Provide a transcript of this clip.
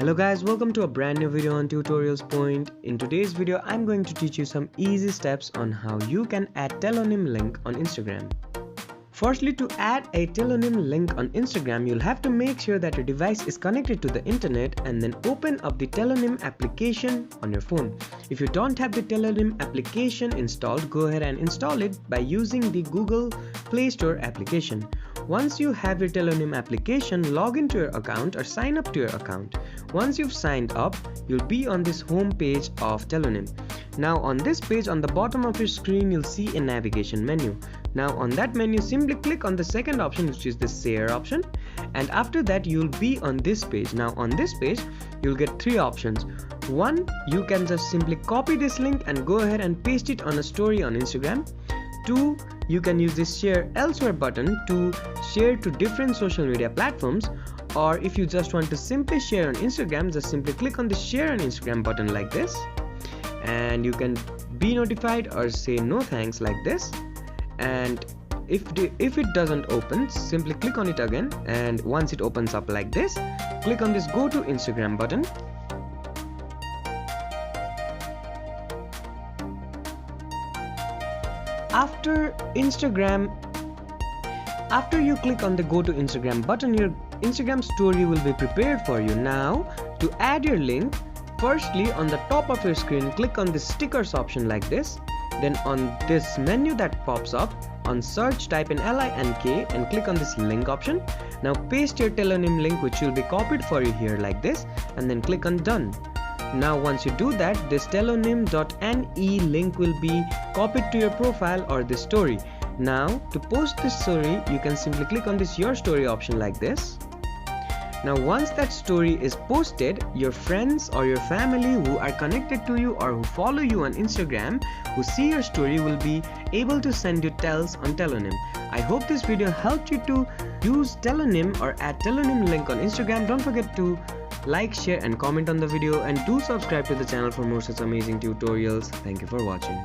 Hello guys, welcome to a brand new video on Tutorials Point. In today's video, I'm going to teach you some easy steps on how you can add Tellonym link on Instagram. Firstly, to add a Tellonym link on Instagram, you'll have to make sure that your device is connected to the internet and then open up the Tellonym application on your phone. If you don't have the Tellonym application installed, go ahead and install it by using the Google Play Store application. Once you have your Tellonym application, log into your account or sign up to your account. Once you've signed up, you'll be on this home page of Tellonym. Now on this page, on the bottom of your screen, you'll see a navigation menu. Now on that menu, simply click on the second option, which is the share option, and after that you'll be on this page. Now on this page, you'll get three options. One, you can just simply copy this link and go ahead and paste it on a story on Instagram. Two, you can use this share elsewhere button to share to different social media platforms, or if you just want to simply share on Instagram, just simply click on the share on Instagram button like this, and you can be notified or say no thanks like this. And if it doesn't open, simply click on it again, and once it opens up like this, click on this go to Instagram button. After you click on the go to Instagram button, your Instagram story will be prepared for you. Now to add your link, firstly on the top of your screen, click on the stickers option like this. Then on this menu that pops up, on search type in LINK and click on this link option. Now paste your Tellonym link, which will be copied for you here like this, and then click on done. Now once you do that, this tellonym.ne link will be copied to your profile or this story. Now to post this story, you can simply click on this your story option like this. Now once that story is posted, your friends or your family who are connected to you or who follow you on Instagram, who see your story, will be able to send you tells on Tellonym. I hope this video helped you to use Tellonym or add Tellonym link on Instagram. Don't forget to like, share and comment on the video, and do subscribe to the channel for more such amazing tutorials. Thank you for watching.